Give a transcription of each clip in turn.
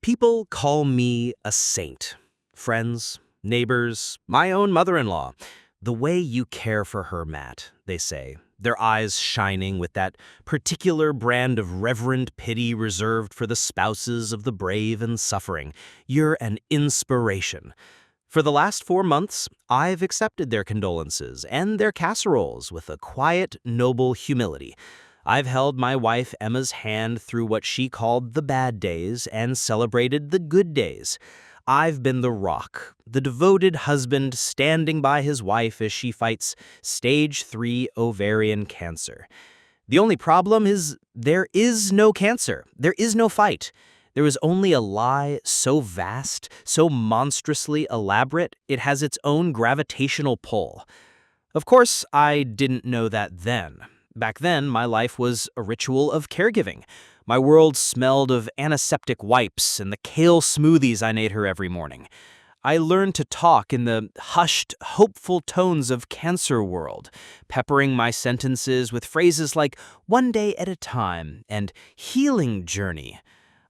People call me a saint. Friends, neighbors, my own mother-in-law. The way you care for her, Matt, they say, their eyes shining with that particular brand of reverent pity reserved for the spouses of the brave and suffering. You're an inspiration. For the last 4 months, I've accepted their condolences and their casseroles with a quiet, noble humility. I've held my wife Emma's hand through what she called the bad days and celebrated the good days. I've been the rock, the devoted husband standing by his wife as she fights stage 3 ovarian cancer. The only problem is there is no cancer. There is no fight. There is only a lie so vast, so monstrously elaborate, it has its own gravitational pull. Of course, I didn't know that then. Back then, my life was a ritual of caregiving. My world smelled of antiseptic wipes and the kale smoothies I made her every morning. I learned to talk in the hushed, hopeful tones of Cancer World, peppering my sentences with phrases like "one day at a time" and "healing journey."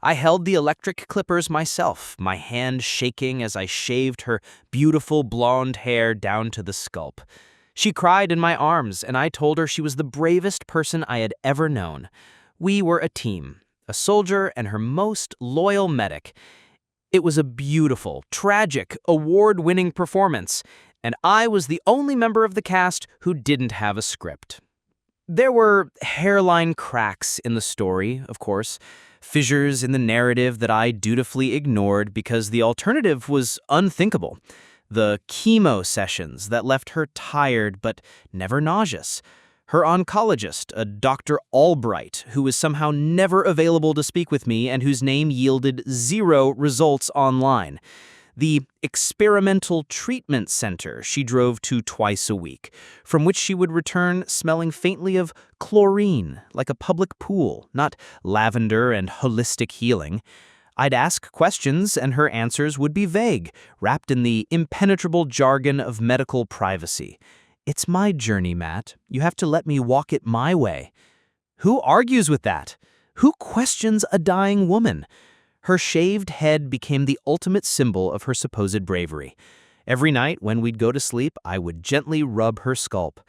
I held the electric clippers myself, my hand shaking as I shaved her beautiful blonde hair down to the scalp. She cried in my arms, and I told her she was the bravest person I had ever known. We were a team, a soldier and her most loyal medic. It was a beautiful, tragic, award-winning performance, and I was the only member of the cast who didn't have a script. There were hairline cracks in the story, of course, fissures in the narrative that I dutifully ignored because the alternative was unthinkable. The chemo sessions that left her tired but never nauseous. Her oncologist, a Dr. Albright, who was somehow never available to speak with me and whose name yielded 0 results online. The experimental treatment center she drove to twice a week, from which she would return smelling faintly of chlorine, like a public pool, not lavender and holistic healing. I'd ask questions and her answers would be vague, wrapped in the impenetrable jargon of medical privacy. It's my journey, Matt. You have to let me walk it my way. Who argues with that? Who questions a dying woman? Her shaved head became the ultimate symbol of her supposed bravery. Every night when we'd go to sleep, I would gently rub her scalp.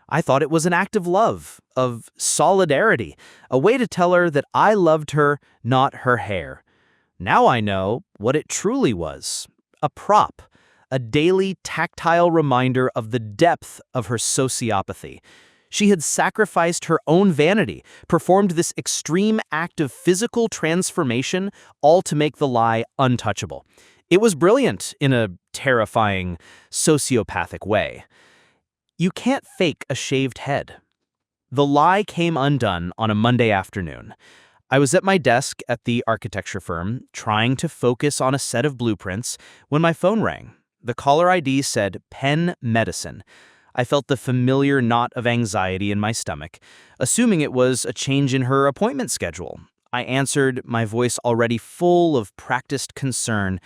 I thought it was an act of love, of solidarity, a way to tell her that I loved her, not her hair. Now I know what it truly was, a prop, a daily tactile reminder of the depth of her sociopathy. She had sacrificed her own vanity, performed this extreme act of physical transformation, all to make the lie untouchable. It was brilliant in a terrifying, sociopathic way. You can't fake a shaved head. The lie came undone on a Monday afternoon. I was at my desk at the architecture firm, trying to focus on a set of blueprints, when my phone rang. The caller ID said Penn Medicine. I felt the familiar knot of anxiety in my stomach, assuming it was a change in her appointment schedule. I answered, my voice already full of practiced concern.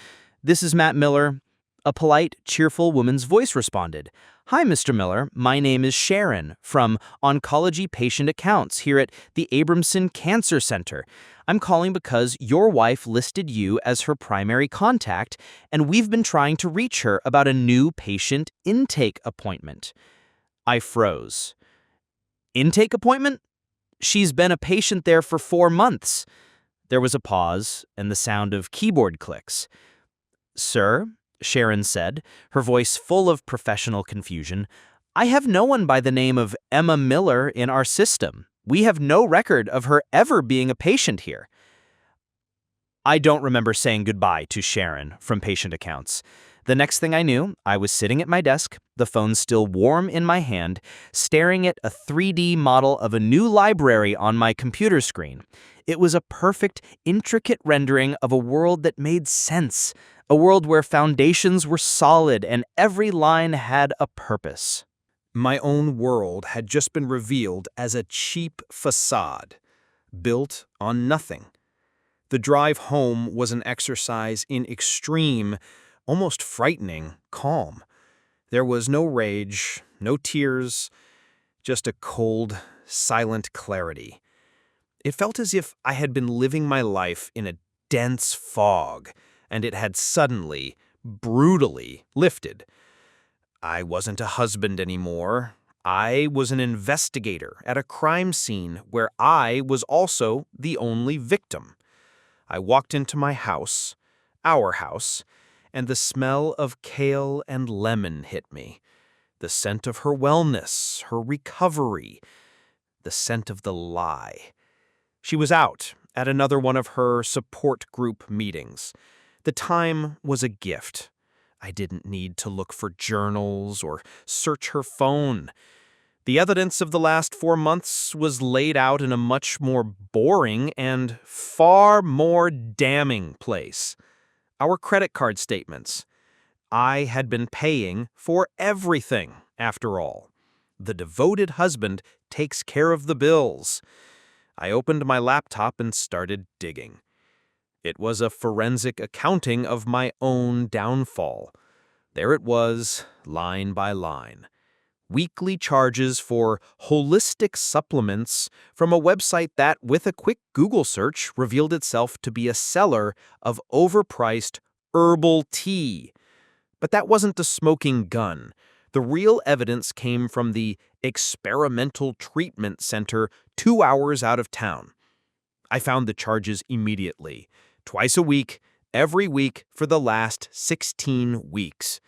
"This is Matt Miller." A polite, cheerful woman's voice responded. "Hi, Mr. Miller. My name is Sharon from Oncology Patient Accounts here at the Abramson Cancer Center. I'm calling because your wife listed you as her primary contact, and we've been trying to reach her about a new patient intake appointment." I froze. Intake appointment? She's been a patient there for 4 months. There was a pause and the sound of keyboard clicks. "Sir," Sharon said, her voice full of professional confusion, "I have no one by the name of Emma Miller in our system. We have no record of her ever being a patient here." I don't remember saying goodbye to Sharon from Patient Accounts. The next thing I knew, I was sitting at my desk, the phone still warm in my hand, staring at a 3D model of a new library on my computer screen. It was a perfect, intricate rendering of a world that made sense, a world where foundations were solid and every line had a purpose. My own world had just been revealed as a cheap facade, built on nothing. The drive home was an exercise in extreme, almost frightening, calm. There was no rage, no tears, just a cold, silent clarity. It felt as if I had been living my life in a dense fog, and it had suddenly, brutally lifted. I wasn't a husband anymore. I was an investigator at a crime scene where I was also the only victim. I walked into my house, our house, and the smell of kale and lemon hit me. The scent of her wellness, her recovery, the scent of the lie. She was out at another one of her support group meetings. The time was a gift. I didn't need to look for journals or search her phone. The evidence of the last 4 months was laid out in a much more boring and far more damning place. Our credit card statements. I had been paying for everything, after all. The devoted husband takes care of the bills. I opened my laptop and started digging. It was a forensic accounting of my own downfall. There it was, line by line. Weekly charges for holistic supplements from a website that, with a quick Google search, revealed itself to be a seller of overpriced herbal tea. But that wasn't the smoking gun. The real evidence came from the experimental treatment center 2 hours out of town. I found the charges immediately. Twice a week, every week for the last 16 weeks.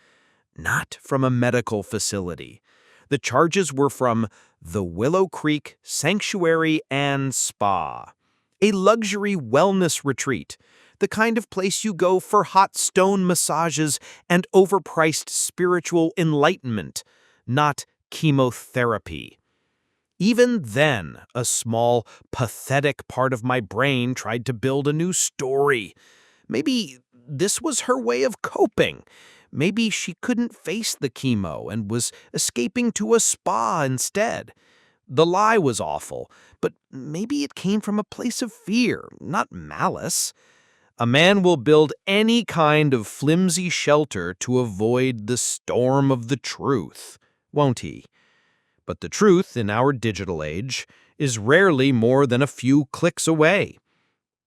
Not from a medical facility. The charges were from the Willow Creek Sanctuary and Spa, a luxury wellness retreat, the kind of place you go for hot stone massages and overpriced spiritual enlightenment, not chemotherapy. Even then, a small, pathetic part of my brain tried to build a new story. Maybe this was her way of coping. Maybe she couldn't face the chemo and was escaping to a spa instead. The lie was awful, but maybe it came from a place of fear, not malice. A man will build any kind of flimsy shelter to avoid the storm of the truth, won't he? But the truth in our digital age is rarely more than a few clicks away.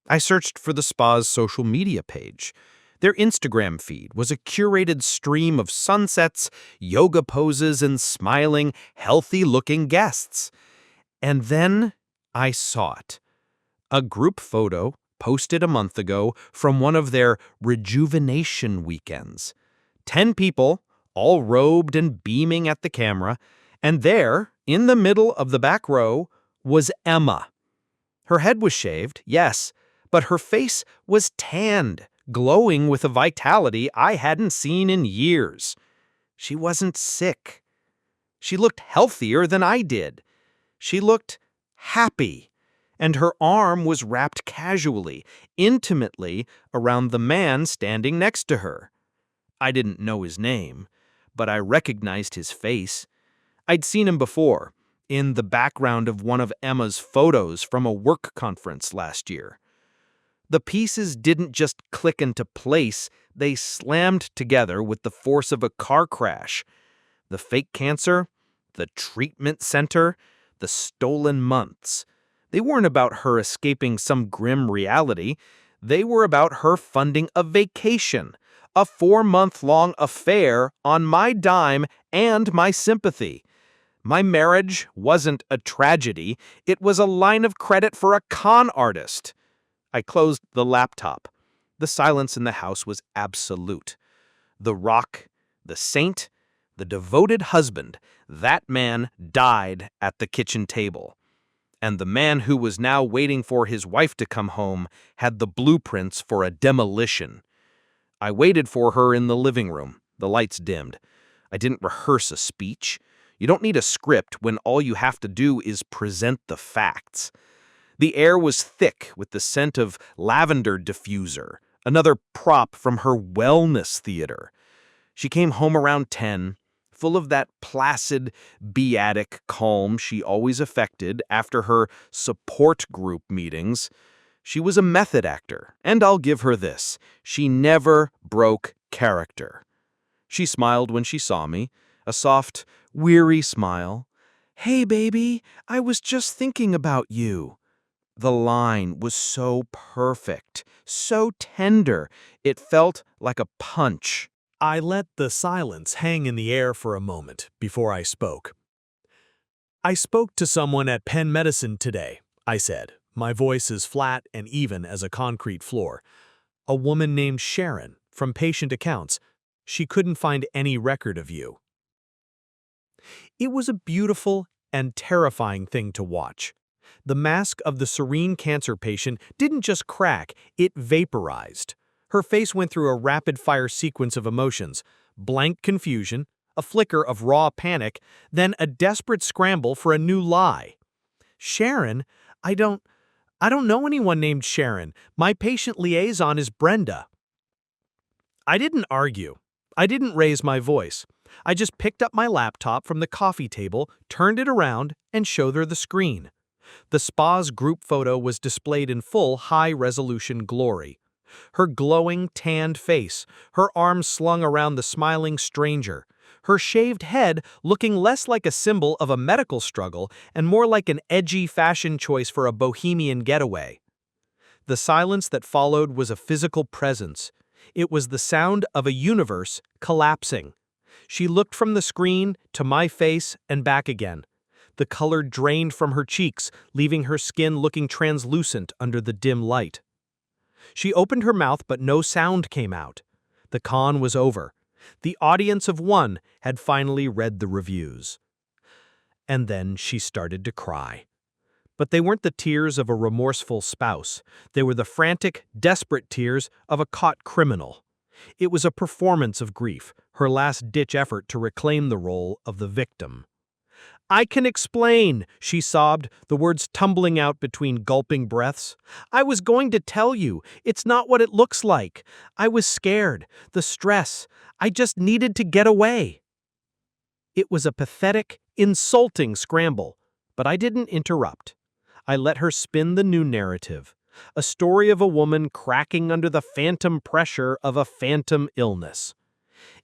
I searched for the spa's social media page. Their Instagram feed was a curated stream of sunsets, yoga poses, and smiling, healthy-looking guests. And then I saw it. A group photo posted a month ago from one of their rejuvenation weekends. 10 people, all robed and beaming at the camera, and there, in the middle of the back row, was Emma. Her head was shaved, yes, but her face was tanned, glowing with a vitality I hadn't seen in years. She wasn't sick. She looked healthier than I did. She looked happy, and her arm was wrapped casually, intimately, around the man standing next to her. I didn't know his name, but I recognized his face. I'd seen him before, in the background of one of Emma's photos from a work conference last year. The pieces didn't just click into place, they slammed together with the force of a car crash. The fake cancer, the treatment center, the stolen months. They weren't about her escaping some grim reality. They were about her funding a vacation, a 4-month-long affair on my dime and my sympathy. My marriage wasn't a tragedy. It was a line of credit for a con artist. I closed the laptop. The silence in the house was absolute. The rock, the saint, the devoted husband, that man died at the kitchen table. And the man who was now waiting for his wife to come home had the blueprints for a demolition. I waited for her in the living room. The lights dimmed. I didn't rehearse a speech. You don't need a script when all you have to do is present the facts. The air was thick with the scent of lavender diffuser, another prop from her wellness theater. She came home around 10, full of that placid, beatic calm she always affected after her support group meetings. She was a method actor, and I'll give her this. She never broke character. She smiled when she saw me, a soft, weary smile. "Hey, baby, I was just thinking about you." The line was so perfect, so tender, it felt like a punch. I let the silence hang in the air for a moment before I spoke. I spoke to someone at Penn Medicine today, I said, my voice as flat and even as a concrete floor. A woman named Sharon, from patient accounts. She couldn't find any record of you. It was a beautiful and terrifying thing to watch. The mask of the serene cancer patient didn't just crack, it vaporized. Her face went through a rapid-fire sequence of emotions: blank confusion, a flicker of raw panic, then a desperate scramble for a new lie. Sharon? I don't know anyone named Sharon. My patient liaison is Brenda. I didn't argue. I didn't raise my voice. I just picked up my laptop from the coffee table, turned it around, and showed her the screen. The spa's group photo was displayed in full high-resolution glory. Her glowing, tanned face, her arms slung around the smiling stranger, her shaved head looking less like a symbol of a medical struggle and more like an edgy fashion choice for a bohemian getaway. The silence that followed was a physical presence. It was the sound of a universe collapsing. She looked from the screen to my face and back again. The color drained from her cheeks, leaving her skin looking translucent under the dim light. She opened her mouth, but no sound came out. The con was over. The audience of one had finally read the reviews. And then she started to cry. But they weren't the tears of a remorseful spouse. They were the frantic, desperate tears of a caught criminal. It was a performance of grief, her last-ditch effort to reclaim the role of the victim. "I can explain," she sobbed, the words tumbling out between gulping breaths. "I was going to tell you. It's not what it looks like. I was scared. The stress. I just needed to get away." It was a pathetic, insulting scramble, but I didn't interrupt. I let her spin the new narrative, a story of a woman cracking under the phantom pressure of a phantom illness.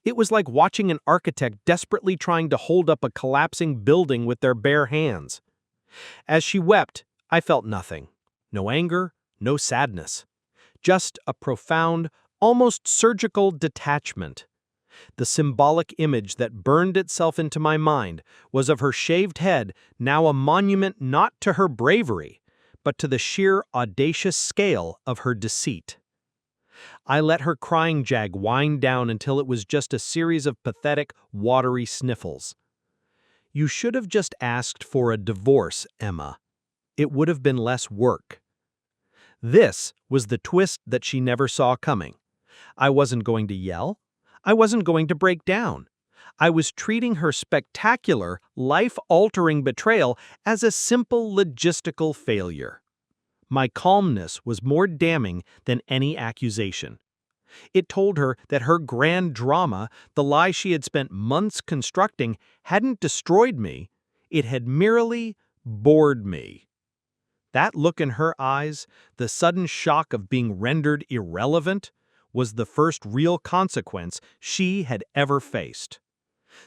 It was like watching an architect desperately trying to hold up a collapsing building with their bare hands. As she wept, I felt nothing. No anger, no sadness. Just a profound, almost surgical detachment. The symbolic image that burned itself into my mind was of her shaved head, now a monument not to her bravery, but to the sheer audacious scale of her deceit. I let her crying jag wind down until it was just a series of pathetic, watery sniffles. "You should have just asked for a divorce, Emma. It would have been less work." This was the twist that she never saw coming. I wasn't going to yell. I wasn't going to break down. I was treating her spectacular, life-altering betrayal as a simple logistical failure. My calmness was more damning than any accusation. It told her that her grand drama, the lie she had spent months constructing, hadn't destroyed me. It had merely bored me. That look in her eyes, the sudden shock of being rendered irrelevant, was the first real consequence she had ever faced.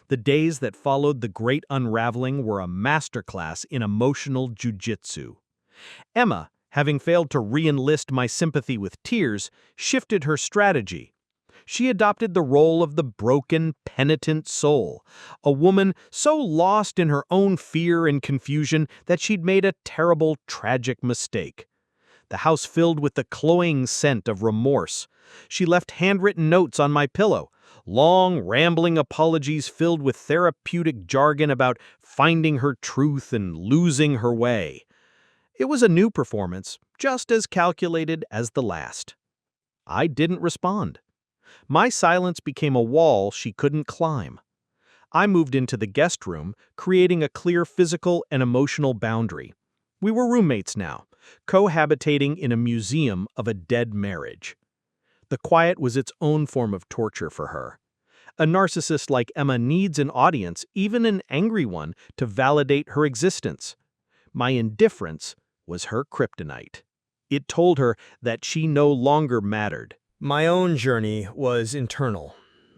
The days that followed the great unraveling were a masterclass in emotional jujitsu. Emma, having failed to re-enlist my sympathy with tears, shifted her strategy. She adopted the role of the broken, penitent soul, a woman so lost in her own fear and confusion that she'd made a terrible, tragic mistake. The house filled with the cloying scent of remorse. She left handwritten notes on my pillow, long, rambling apologies filled with therapeutic jargon about finding her truth and losing her way. It was a new performance, just as calculated as the last. I didn't respond. My silence became a wall she couldn't climb. I moved into the guest room, creating a clear physical and emotional boundary. We were roommates now, cohabitating in a museum of a dead marriage. The quiet was its own form of torture for her. A narcissist like Emma needs an audience, even an angry one, to validate her existence. My indifference was her kryptonite. It told her that she no longer mattered. My own journey was internal.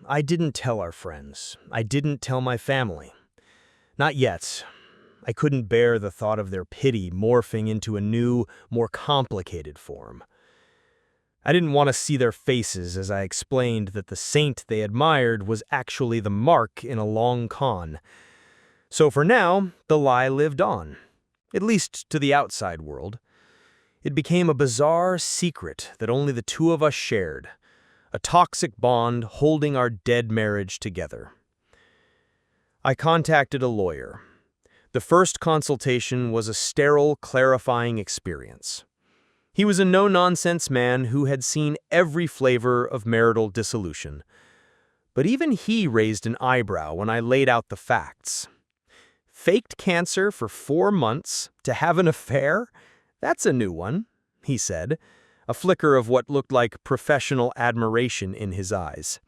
I didn't tell our friends. I didn't tell my family. Not yet. I couldn't bear the thought of their pity morphing into a new, more complicated form. I didn't want to see their faces as I explained that the saint they admired was actually the mark in a long con. So for now, the lie lived on, at least to the outside world. It became a bizarre secret that only the two of us shared, a toxic bond holding our dead marriage together. I contacted a lawyer. The first consultation was a sterile, clarifying experience. He was a no-nonsense man who had seen every flavor of marital dissolution. But even he raised an eyebrow when I laid out the facts. Faked cancer for 4 months to have an affair? That's a new one, he said, a flicker of what looked like professional admiration in his eyes.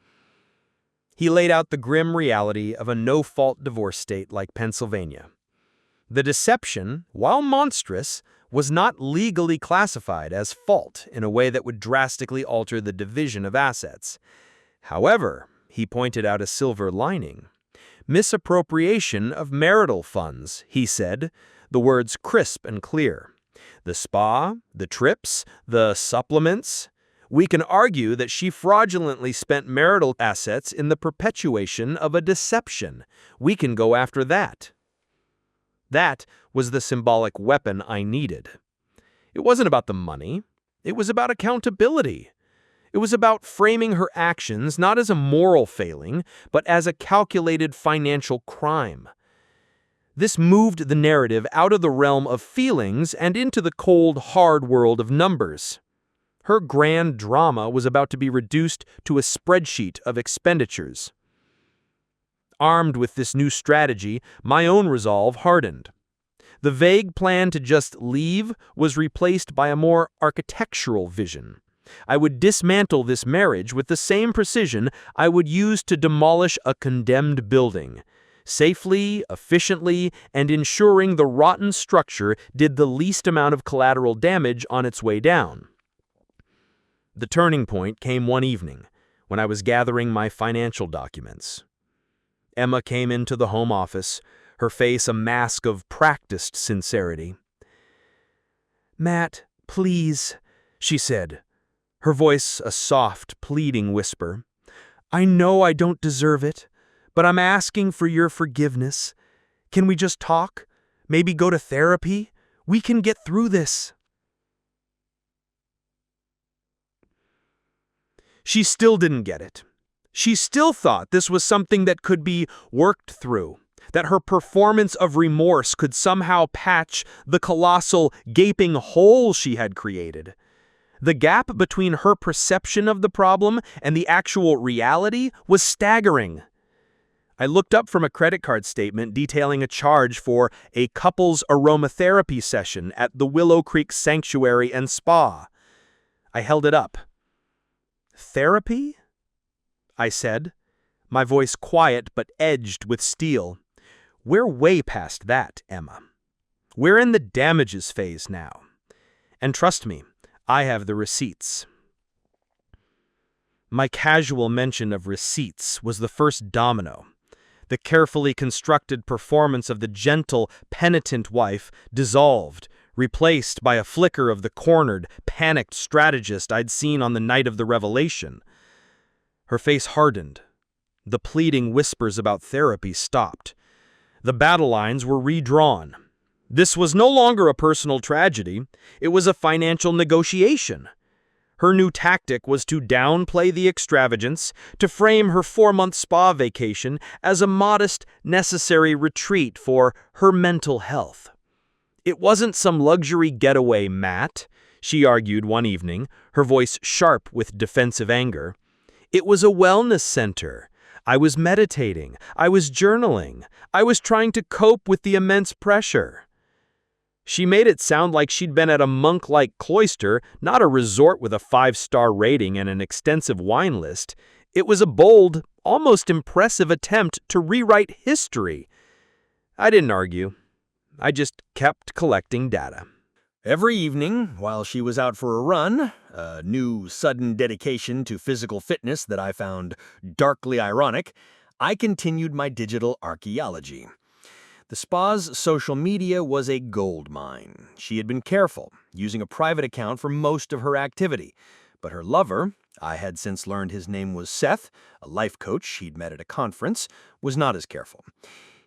He laid out the grim reality of a no-fault divorce state like Pennsylvania. The deception, while monstrous, was not legally classified as fault in a way that would drastically alter the division of assets. However, he pointed out a silver lining. Misappropriation of marital funds, he said, the words crisp and clear. The spa, the trips, the supplements. We can argue that she fraudulently spent marital assets in the perpetuation of a deception. We can go after that. That was the symbolic weapon I needed. It wasn't about the money. It was about accountability. It was about framing her actions not as a moral failing, but as a calculated financial crime. This moved the narrative out of the realm of feelings and into the cold, hard world of numbers. Her grand drama was about to be reduced to a spreadsheet of expenditures. Armed with this new strategy, my own resolve hardened. The vague plan to just leave was replaced by a more architectural vision. I would dismantle this marriage with the same precision I would use to demolish a condemned building, safely, efficiently, and ensuring the rotten structure did the least amount of collateral damage on its way down. The turning point came one evening, when I was gathering my financial documents. Emma came into the home office, her face a mask of practiced sincerity. "Matt, please," she said, her voice a soft, pleading whisper. "I know I don't deserve it, but I'm asking for your forgiveness. Can we just talk? Maybe go to therapy? We can get through this." She still didn't get it. She still thought this was something that could be worked through, that her performance of remorse could somehow patch the colossal, gaping hole she had created. The gap between her perception of the problem and the actual reality was staggering. I looked up from a credit card statement detailing a charge for a couple's aromatherapy session at the Willow Creek Sanctuary and Spa. I held it up. "Therapy?" I said, my voice quiet but edged with steel. "We're way past that, Emma. We're in the damages phase now. And trust me, I have the receipts." My casual mention of receipts was the first domino. The carefully constructed performance of the gentle, penitent wife dissolved, replaced by a flicker of the cornered, panicked strategist I'd seen on the night of the revelation. Her face hardened. The pleading whispers about therapy stopped. The battle lines were redrawn. This was no longer a personal tragedy. It was a financial negotiation. Her new tactic was to downplay the extravagance, to frame her 4-month spa vacation as a modest, necessary retreat for her mental health. "It wasn't some luxury getaway, Matt," she argued one evening, her voice sharp with defensive anger. "It was a wellness center. I was meditating. I was journaling. I was trying to cope with the immense pressure." She made it sound like she'd been at a monk-like cloister, not a resort with a 5-star rating and an extensive wine list. It was a bold, almost impressive attempt to rewrite history. I didn't argue. I just kept collecting data. Every evening, while she was out for a run, a new sudden dedication to physical fitness that I found darkly ironic, I continued my digital archaeology. The spa's social media was a gold mine. She had been careful, using a private account for most of her activity. But her lover, I had since learned his name was Seth, a life coach he'd met at a conference, was not as careful.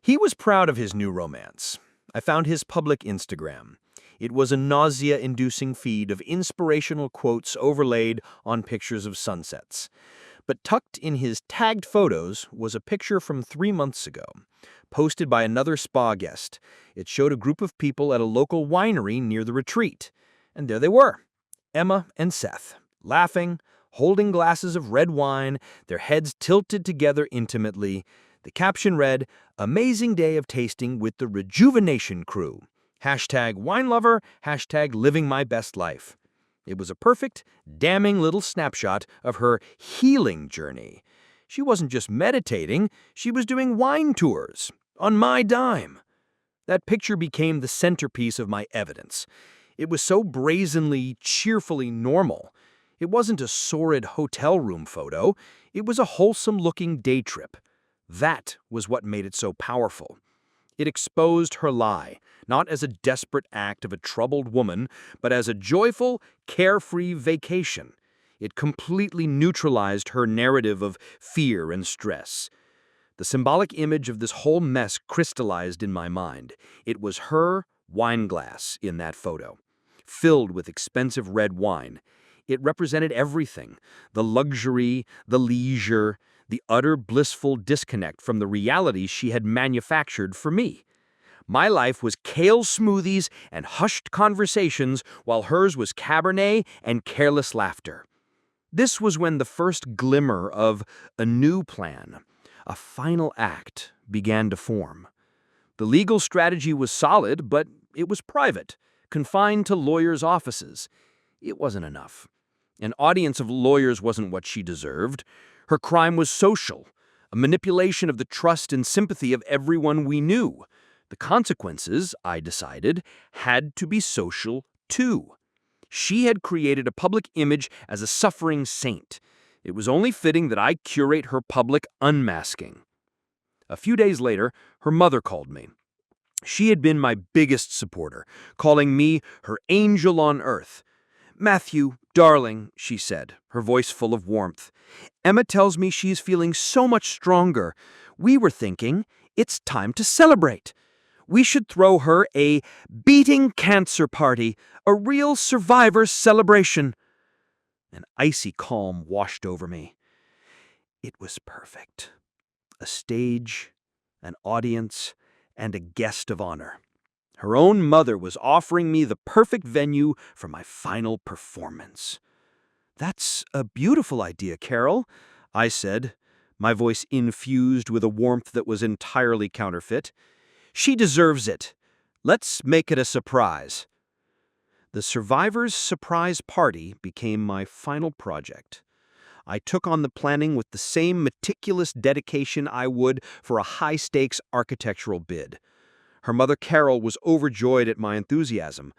He was proud of his new romance. I found his public Instagram. It was a nausea-inducing feed of inspirational quotes overlaid on pictures of sunsets. But tucked in his tagged photos was a picture from 3 months ago, posted by another spa guest. It showed a group of people at a local winery near the retreat. And there they were, Emma and Seth, laughing, holding glasses of red wine, their heads tilted together intimately. The caption read, "Amazing day of tasting with the Rejuvenation Crew. #winelover, #living my best life." It was a perfect, damning little snapshot of her healing journey. She wasn't just meditating, she was doing wine tours, on my dime. That picture became the centerpiece of my evidence. It was so brazenly, cheerfully normal. It wasn't a sordid hotel room photo, it was a wholesome-looking day trip. That was what made it so powerful. It exposed her lie, not as a desperate act of a troubled woman, but as a joyful, carefree vacation. It completely neutralized her narrative of fear and stress. The symbolic image of this whole mess crystallized in my mind. It was her wine glass in that photo, filled with expensive red wine. It represented everything: the luxury, the leisure, the utter blissful disconnect from the reality she had manufactured for me. My life was kale smoothies and hushed conversations, while hers was Cabernet and careless laughter. This was when the first glimmer of a new plan, a final act, began to form. The legal strategy was solid, but it was private, confined to lawyers' offices. It wasn't enough. An audience of lawyers wasn't what she deserved. Her crime was social, a manipulation of the trust and sympathy of everyone we knew. The consequences, I decided, had to be social too. She had created a public image as a suffering saint. It was only fitting that I curate her public unmasking. A few days later, her mother called me. She had been my biggest supporter, calling me her angel on earth. "Matthew, darling," she said, her voice full of warmth, "Emma tells me she's feeling so much stronger. We were thinking it's time to celebrate. We should throw her a beating cancer party, a real survivor's celebration." An icy calm washed over me. It was perfect. A stage, an audience, and a guest of honor. Her own mother was offering me the perfect venue for my final performance. "That's a beautiful idea, Carol," I said, my voice infused with a warmth that was entirely counterfeit. "She deserves it. Let's make it a surprise." The Survivor's surprise party became my final project. I took on the planning with the same meticulous dedication I would for a high-stakes architectural bid. Her mother Carol was overjoyed at my enthusiasm.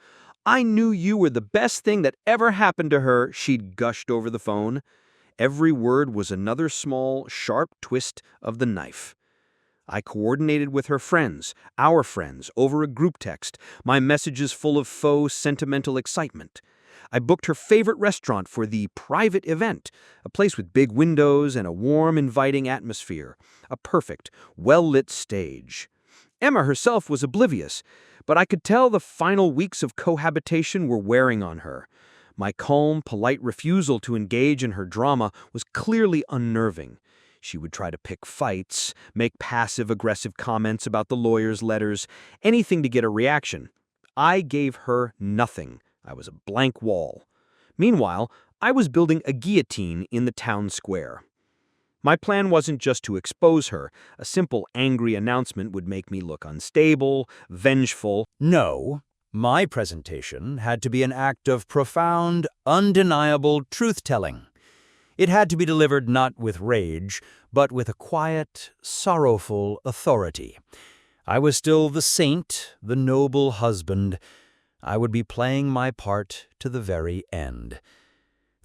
"I knew you were the best thing that ever happened to her," she'd gushed over the phone. Every word was another small, sharp twist of the knife. I coordinated with her friends, our friends, over a group text, my messages full of faux sentimental excitement. I booked her favorite restaurant for the private event, a place with big windows and a warm, inviting atmosphere, a perfect, well-lit stage. Emma herself was oblivious, but I could tell the final weeks of cohabitation were wearing on her. My calm, polite refusal to engage in her drama was clearly unnerving. She would try to pick fights, make passive-aggressive comments about the lawyer's letters, anything to get a reaction. I gave her nothing. I was a blank wall. Meanwhile, I was building a guillotine in the town square. My plan wasn't just to expose her. A simple, angry announcement would make me look unstable, vengeful. No, my presentation had to be an act of profound, undeniable truth-telling. It had to be delivered not with rage, but with a quiet, sorrowful authority. I was still the saint, the noble husband. I would be playing my part to the very end.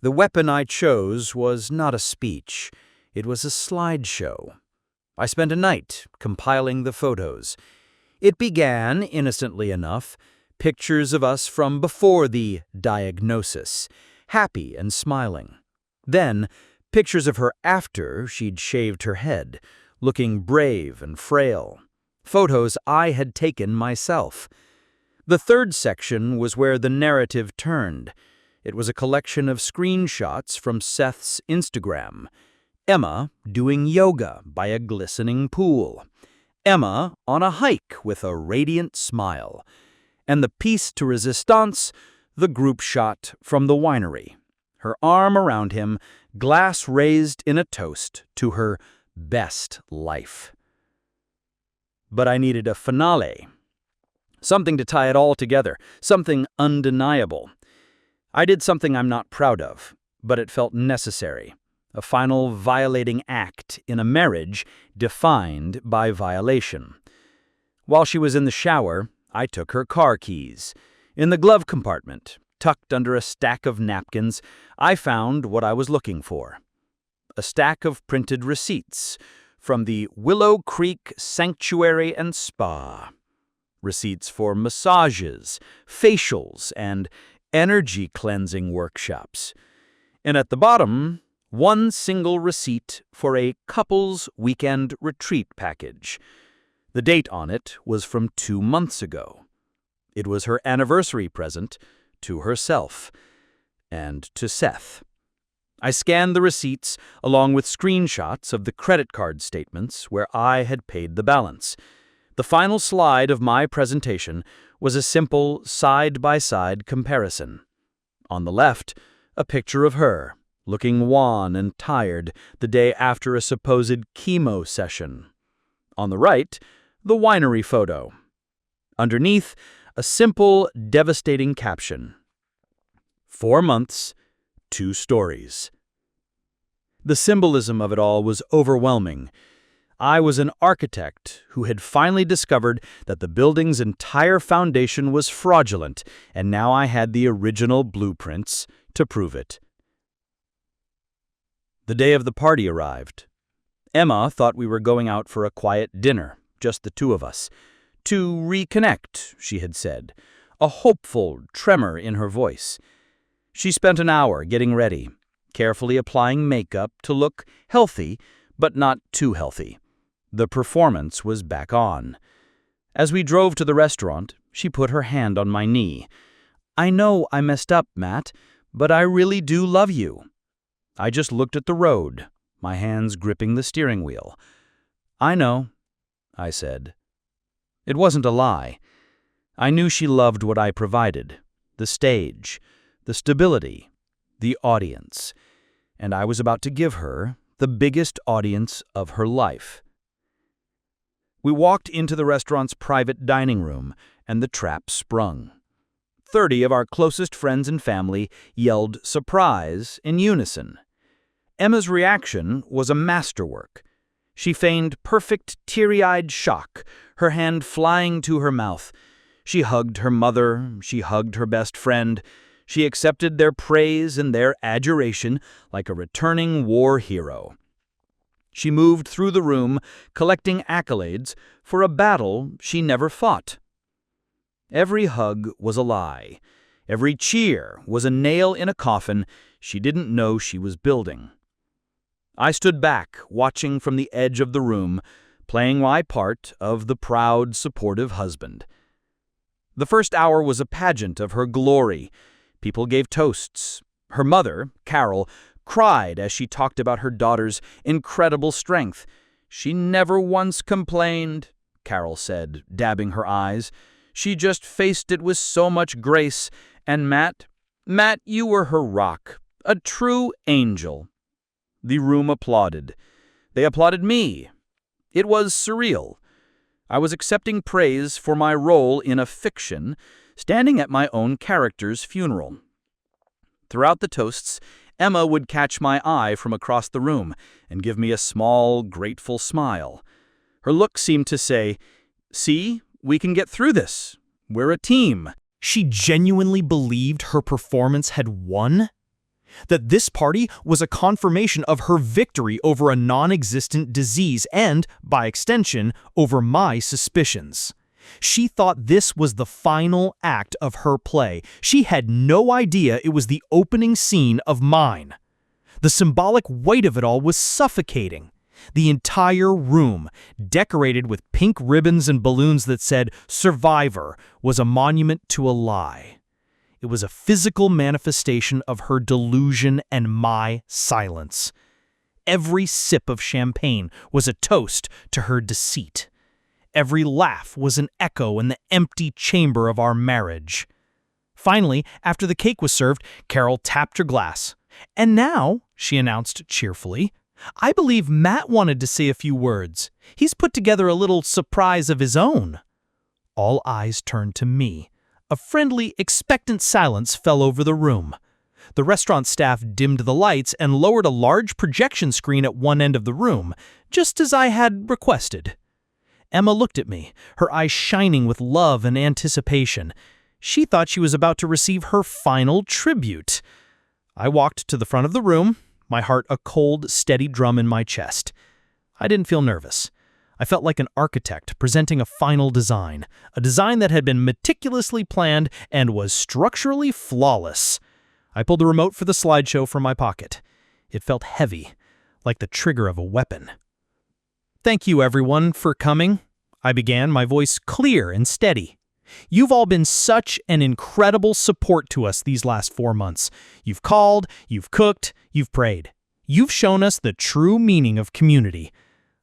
The weapon I chose was not a speech. It was a slideshow. I spent a night compiling the photos. It began, innocently enough, pictures of us from before the diagnosis, happy and smiling. Then, pictures of her after she'd shaved her head, looking brave and frail. Photos I had taken myself. The third section was where the narrative turned. It was a collection of screenshots from Seth's Instagram. Emma doing yoga by a glistening pool. Emma on a hike with a radiant smile. And the piece de resistance, the group shot from the winery. Her arm around him, glass raised in a toast to her best life. But I needed a finale. Something to tie it all together, something undeniable. I did something I'm not proud of, but it felt necessary. A final violating act in a marriage defined by violation. While she was in the shower, I took her car keys. In the glove compartment, tucked under a stack of napkins, I found what I was looking for. A stack of printed receipts from the Willow Creek Sanctuary and Spa. Receipts for massages, facials, and energy cleansing workshops. And at the bottom, one single receipt for a couple's weekend retreat package. The date on it was from 2 months ago. It was her anniversary present to herself and to Seth. I scanned the receipts along with screenshots of the credit card statements where I had paid the balance. The final slide of my presentation was a simple side-by-side comparison. On the left, a picture of her, looking wan and tired the day after a supposed chemo session. On the right, the winery photo. Underneath, a simple, devastating caption. 4 months, 2 stories. The symbolism of it all was overwhelming. I was an architect who had finally discovered that the building's entire foundation was fraudulent, and now I had the original blueprints to prove it. The day of the party arrived. Emma thought we were going out for a quiet dinner, just the 2 of us. To reconnect, she had said, a hopeful tremor in her voice. She spent an hour getting ready, carefully applying makeup to look healthy, but not too healthy. The performance was back on. As we drove to the restaurant, she put her hand on my knee. I know I messed up, Matt, but I really do love you. I just looked at the road, my hands gripping the steering wheel. I know, I said. It wasn't a lie. I knew she loved what I provided, the stage, the stability, the audience, and I was about to give her the biggest audience of her life. We walked into the restaurant's private dining room, and the trap sprung. 30 of our closest friends and family yelled surprise in unison. Emma's reaction was a masterwork. She feigned perfect teary-eyed shock, her hand flying to her mouth. She hugged her mother, she hugged her best friend. She accepted their praise and their adjuration like a returning war hero. She moved through the room, collecting accolades for a battle she never fought. Every hug was a lie. Every cheer was a nail in a coffin she didn't know she was building. I stood back, watching from the edge of the room, playing my part of the proud, supportive husband. The first hour was a pageant of her glory. People gave toasts. Her mother, Carol, cried as she talked about her daughter's incredible strength. She never once complained, Carol said, dabbing her eyes. She just faced it with so much grace. And Matt, you were her rock, a true angel. The room applauded. They applauded me. It was surreal. I was accepting praise for my role in a fiction, standing at my own character's funeral. Throughout the toasts, Emma would catch my eye from across the room and give me a small, grateful smile. Her look seemed to say, "See, we can get through this. We're a team." She genuinely believed her performance had won? That this party was a confirmation of her victory over a non-existent disease and, by extension, over my suspicions. She thought this was the final act of her play. She had no idea it was the opening scene of mine. The symbolic weight of it all was suffocating. The entire room, decorated with pink ribbons and balloons that said "Survivor," was a monument to a lie. It was a physical manifestation of her delusion and my silence. Every sip of champagne was a toast to her deceit. Every laugh was an echo in the empty chamber of our marriage. Finally, after the cake was served, Carol tapped her glass. "And now," she announced cheerfully, "I believe Matt wanted to say a few words. He's put together a little surprise of his own." All eyes turned to me. A friendly, expectant silence fell over the room. The restaurant staff dimmed the lights and lowered a large projection screen at one end of the room, just as I had requested. Emma looked at me, her eyes shining with love and anticipation. She thought she was about to receive her final tribute. I walked to the front of the room, my heart a cold, steady drum in my chest. I didn't feel nervous. I felt like an architect presenting a final design, a design that had been meticulously planned and was structurally flawless. I pulled the remote for the slideshow from my pocket. It felt heavy, like the trigger of a weapon. "Thank you, everyone, for coming," I began, my voice clear and steady. "You've all been such an incredible support to us these last 4 months. You've called, you've cooked, you've prayed. You've shown us the true meaning of community."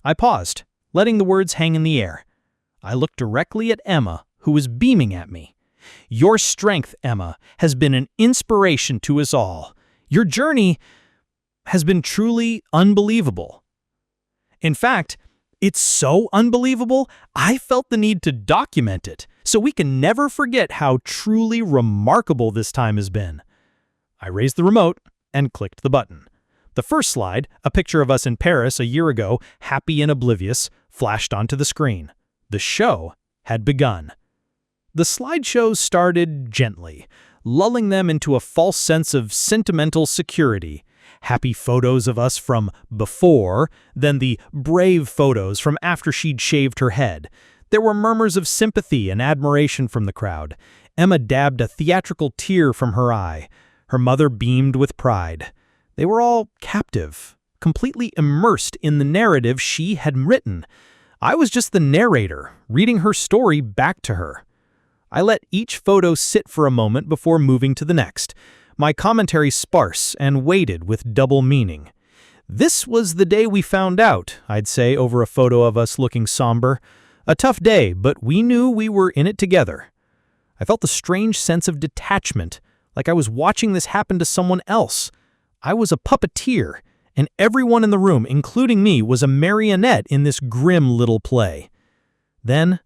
I paused, letting the words hang in the air. I looked directly at Emma, who was beaming at me. "Your strength, Emma, has been an inspiration to us all. Your journey has been truly unbelievable. In fact, it's so unbelievable, I felt the need to document it, so we can never forget how truly remarkable this time has been." I raised the remote and clicked the button. The first slide, a picture of us in Paris a year ago, happy and oblivious, flashed onto the screen. The show had begun. The slideshow started gently, lulling them into a false sense of sentimental security. Happy photos of us from before, then the brave photos from after she'd shaved her head. There were murmurs of sympathy and admiration from the crowd. Emma dabbed a theatrical tear from her eye. Her mother beamed with pride. They were all captive, completely immersed in the narrative she had written. I was just the narrator, reading her story back to her. I let each photo sit for a moment before moving to the next, my commentary sparse and weighted with double meaning. "This was the day we found out," I'd say over a photo of us looking somber. "A tough day, but we knew we were in it together." I felt a strange sense of detachment, like I was watching this happen to someone else. I was a puppeteer, and everyone in the room, including me, was a marionette in this grim little play. Then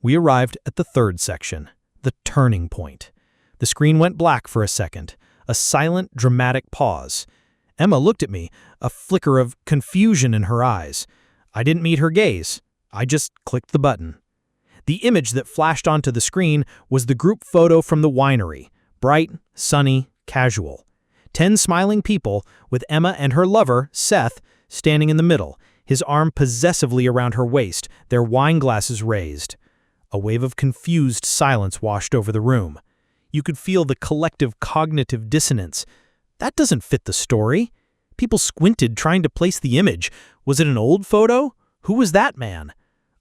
we arrived at the third section, the turning point. The screen went black for a second, a silent, dramatic pause. Emma looked at me, a flicker of confusion in her eyes. I didn't meet her gaze. I just clicked the button. The image that flashed onto the screen was the group photo from the winery, bright, sunny, casual. 10 smiling people, with Emma and her lover, Seth, standing in the middle, his arm possessively around her waist, their wine glasses raised. A wave of confused silence washed over the room. You could feel the collective cognitive dissonance. That doesn't fit the story. People squinted, trying to place the image. Was it an old photo? Who was that man?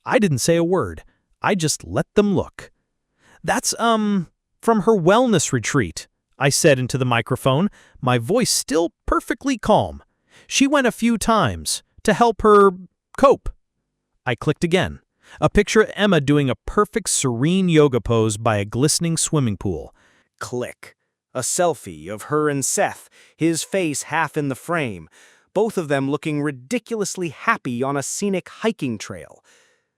I didn't say a word. I just let them look. "That's, from her wellness retreat," I said into the microphone, my voice still perfectly calm. "She went a few times to help her cope." I clicked again. A picture of Emma doing a perfect serene yoga pose by a glistening swimming pool. Click. A selfie of her and Seth, his face half in the frame, both of them looking ridiculously happy on a scenic hiking trail.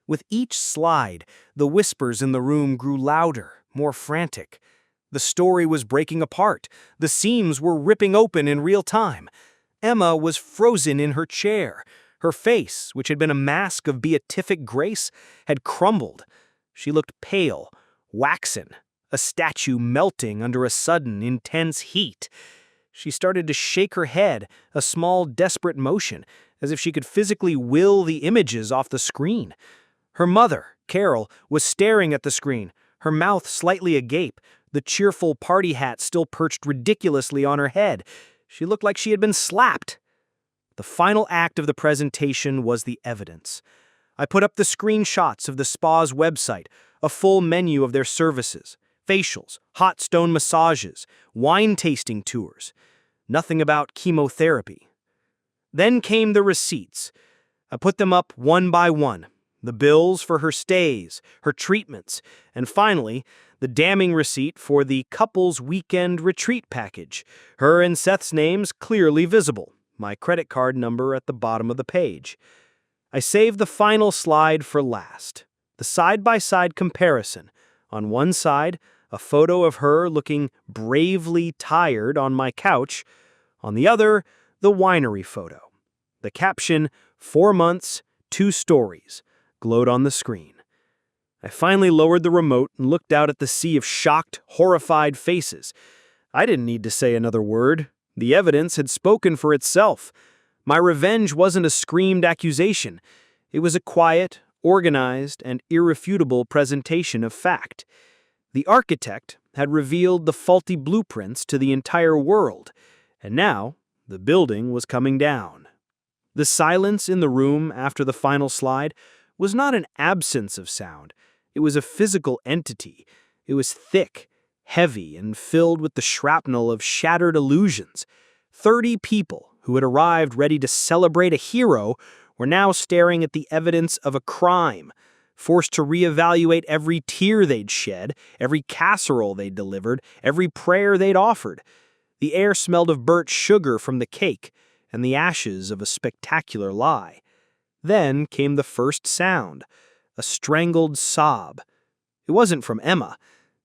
With each slide, the whispers in the room grew louder, more frantic. The story was breaking apart. The seams were ripping open in real time. Emma was frozen in her chair. Her face, which had been a mask of beatific grace, had crumbled. She looked pale, waxen, a statue melting under a sudden, intense heat. She started to shake her head, a small, desperate motion, as if she could physically will the images off the screen. Her mother, Carol, was staring at the screen, her mouth slightly agape, the cheerful party hat still perched ridiculously on her head. She looked like she had been slapped. The final act of the presentation was the evidence. I put up the screenshots of the spa's website, a full menu of their services, facials, hot stone massages, wine tasting tours. Nothing about chemotherapy. Then came the receipts. I put them up one by one. The bills for her stays, her treatments, and finally, the damning receipt for the couple's weekend retreat package, her and Seth's names clearly visible, my credit card number at the bottom of the page. I saved the final slide for last, the side-by-side comparison. On one side, a photo of her looking bravely tired on my couch. On the other, the winery photo. The caption, 4 months, 2 stories, glowed on the screen. I finally lowered the remote and looked out at the sea of shocked, horrified faces. I didn't need to say another word. The evidence had spoken for itself. My revenge wasn't a screamed accusation. It was a quiet, organized, and irrefutable presentation of fact. The architect had revealed the faulty blueprints to the entire world, and now the building was coming down. The silence in the room after the final slide was not an absence of sound. It was a physical entity. It was thick, heavy, and filled with the shrapnel of shattered illusions. 30 people who had arrived ready to celebrate a hero were now staring at the evidence of a crime, forced to reevaluate every tear they'd shed, every casserole they'd delivered, every prayer they'd offered. The air smelled of burnt sugar from the cake and the ashes of a spectacular lie. Then came the first sound, a strangled sob. It wasn't from Emma.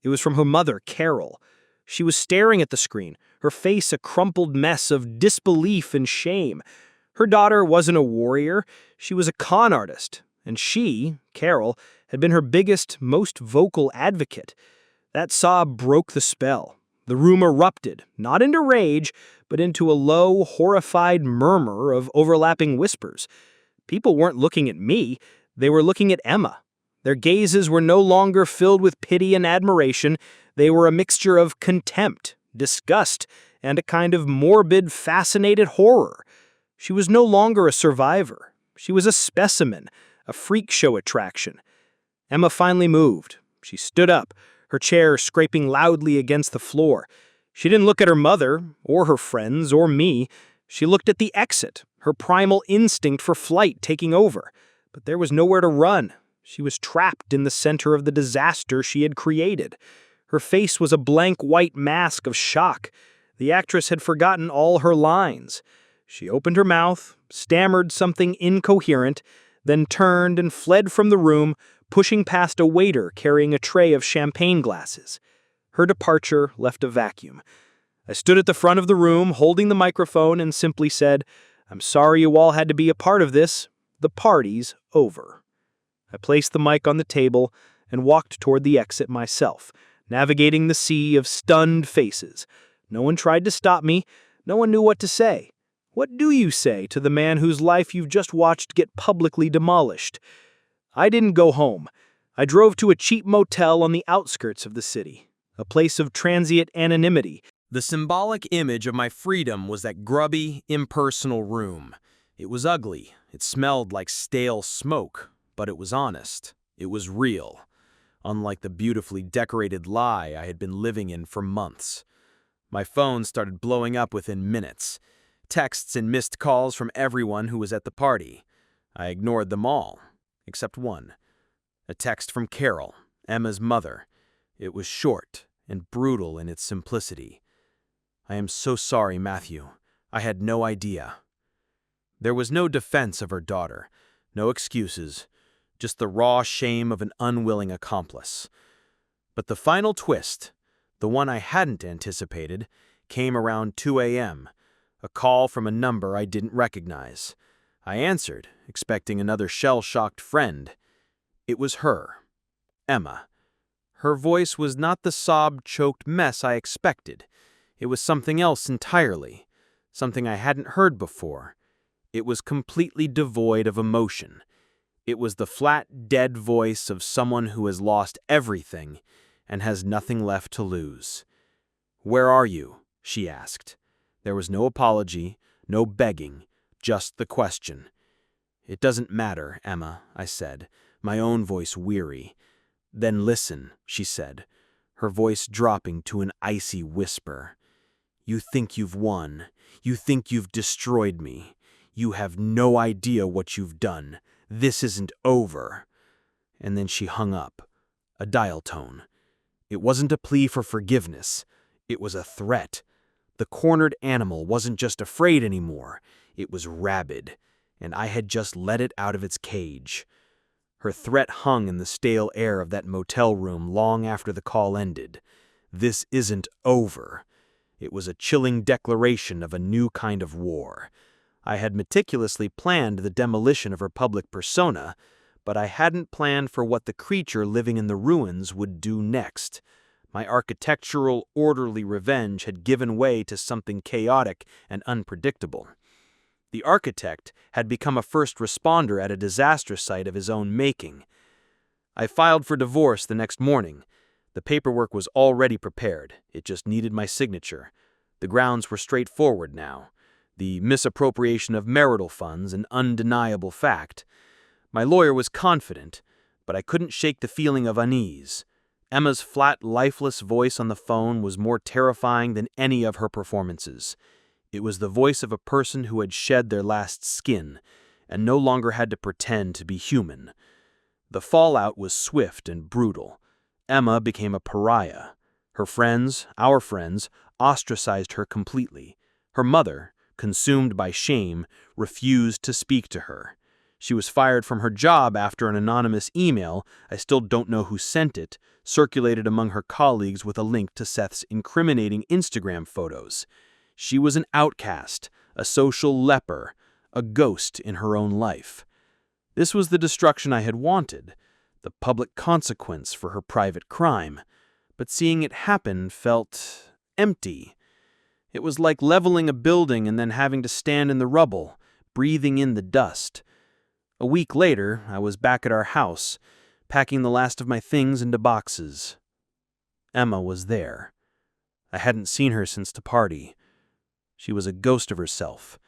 It was from her mother, Carol. She was staring at the screen, her face a crumpled mess of disbelief and shame. Her daughter wasn't a warrior. She was a con artist. And she, Carol, had been her biggest, most vocal advocate. That sob broke the spell. The room erupted, not into rage, but into a low, horrified murmur of overlapping whispers. People weren't looking at me. They were looking at Emma. Their gazes were no longer filled with pity and admiration. They were a mixture of contempt, disgust, and a kind of morbid, fascinated horror. She was no longer a survivor. She was a specimen, a freak show attraction. Emma finally moved. She stood up, her chair scraping loudly against the floor. She didn't look at her mother, or her friends, or me. She looked at the exit, her primal instinct for flight taking over. But there was nowhere to run. She was trapped in the center of the disaster she had created. Her face was a blank white mask of shock. The actress had forgotten all her lines. She opened her mouth, stammered something incoherent, then turned and fled from the room, pushing past a waiter carrying a tray of champagne glasses. Her departure left a vacuum. I stood at the front of the room, holding the microphone, and simply said, "I'm sorry you all had to be a part of this. The party's over." I placed the mic on the table and walked toward the exit myself, navigating the sea of stunned faces. No one tried to stop me. No one knew what to say. What do you say to the man whose life you've just watched get publicly demolished? I didn't go home. I drove to a cheap motel on the outskirts of the city, a place of transient anonymity. The symbolic image of my freedom was that grubby, impersonal room. It was ugly. It smelled like stale smoke, but it was honest. It was real, unlike the beautifully decorated lie I had been living in for months. My phone started blowing up within minutes. Texts and missed calls from everyone who was at the party. I ignored them all, except one. A text from Carol, Emma's mother. It was short and brutal in its simplicity. "I am so sorry, Matthew. I had no idea." There was no defense of her daughter, no excuses, just the raw shame of an unwilling accomplice. But the final twist, the one I hadn't anticipated, came around 2 a.m., a call from a number I didn't recognize. I answered, expecting another shell-shocked friend. It was her, Emma. Her voice was not the sob-choked mess I expected. It was something else entirely, something I hadn't heard before. It was completely devoid of emotion. It was the flat, dead voice of someone who has lost everything and has nothing left to lose. "Where are you?" she asked. There was no apology, no begging, just the question. "It doesn't matter, Emma," I said, my own voice weary. "Then listen," she said, her voice dropping to an icy whisper. "You think you've won. You think you've destroyed me. You have no idea what you've done. This isn't over." And then she hung up. A dial tone. It wasn't a plea for forgiveness. It was a threat. The cornered animal wasn't just afraid anymore. It was rabid, and I had just let it out of its cage. Her threat hung in the stale air of that motel room long after the call ended. This isn't over. It was a chilling declaration of a new kind of war. I had meticulously planned the demolition of her public persona, but I hadn't planned for what the creature living in the ruins would do next. My architectural, orderly revenge had given way to something chaotic and unpredictable. The architect had become a first responder at a disaster site of his own making. I filed for divorce the next morning. The paperwork was already prepared. It just needed my signature. The grounds were straightforward now. The misappropriation of marital funds, an undeniable fact. My lawyer was confident, but I couldn't shake the feeling of unease. Emma's flat, lifeless voice on the phone was more terrifying than any of her performances. It was the voice of a person who had shed their last skin and no longer had to pretend to be human. The fallout was swift and brutal. Emma became a pariah. Her friends, our friends, ostracized her completely. Her mother, consumed by shame, refused to speak to her. She was fired from her job after an anonymous email, I still don't know who sent it, circulated among her colleagues with a link to Seth's incriminating Instagram photos. She was an outcast, a social leper, a ghost in her own life. This was the destruction I had wanted, the public consequence for her private crime. But seeing it happen felt empty. It was like leveling a building and then having to stand in the rubble, breathing in the dust. A week later, I was back at our house, packing the last of my things into boxes. Emma was there. I hadn't seen her since the party. She was a ghost of herself.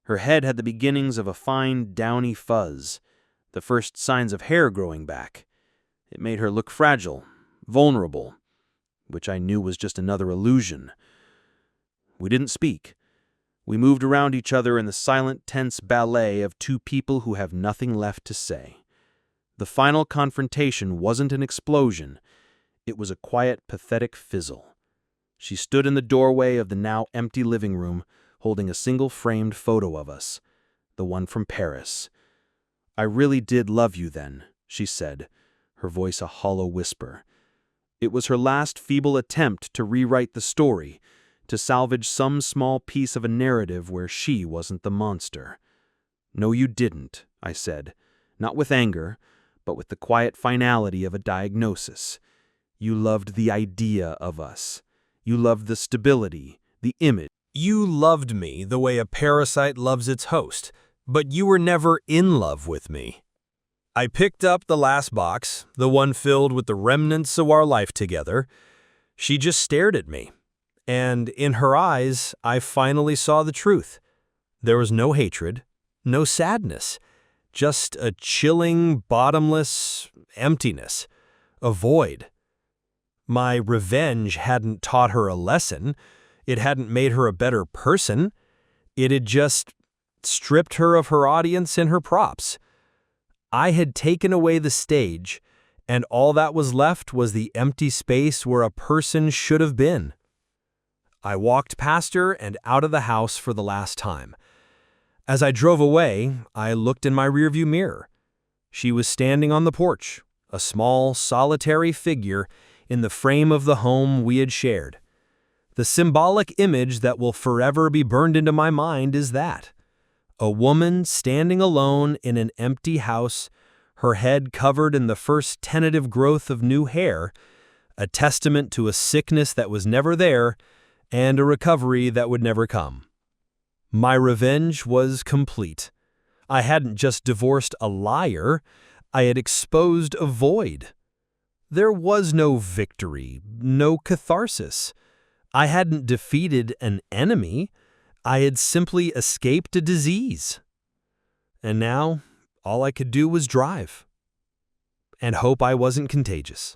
Her head had the beginnings of a fine, downy fuzz, the first signs of hair growing back. It made her look fragile, vulnerable, which I knew was just another illusion. We didn't speak. We moved around each other in the silent, tense ballet of two people who have nothing left to say. The final confrontation wasn't an explosion. It was a quiet, pathetic fizzle. She stood in the doorway of the now empty living room, holding a single framed photo of us, the one from Paris. "I really did love you then," she said, her voice a hollow whisper. It was her last feeble attempt to rewrite the story, to salvage some small piece of a narrative where she wasn't the monster. "No, you didn't," I said, not with anger, but with the quiet finality of a diagnosis. "You loved the idea of us. You loved the stability, the image. You loved me the way a parasite loves its host, but you were never in love with me." I picked up the last box, the one filled with the remnants of our life together. She just stared at me, and in her eyes, I finally saw the truth. There was no hatred, no sadness, just a chilling, bottomless emptiness, a void. My revenge hadn't taught her a lesson. It hadn't made her a better person. It had just stripped her of her audience and her props. I had taken away the stage, and all that was left was the empty space where a person should have been. I walked past her and out of the house for the last time. As I drove away, I looked in my rearview mirror. She was standing on the porch, a small, solitary figure in the frame of the home we had shared. The symbolic image that will forever be burned into my mind is that. A woman standing alone in an empty house, her head covered in the first tentative growth of new hair, a testament to a sickness that was never there and a recovery that would never come. My revenge was complete. I hadn't just divorced a liar, I had exposed a void. There was no victory, no catharsis. I hadn't defeated an enemy, I had simply escaped a disease. And now, all I could do was drive and hope I wasn't contagious.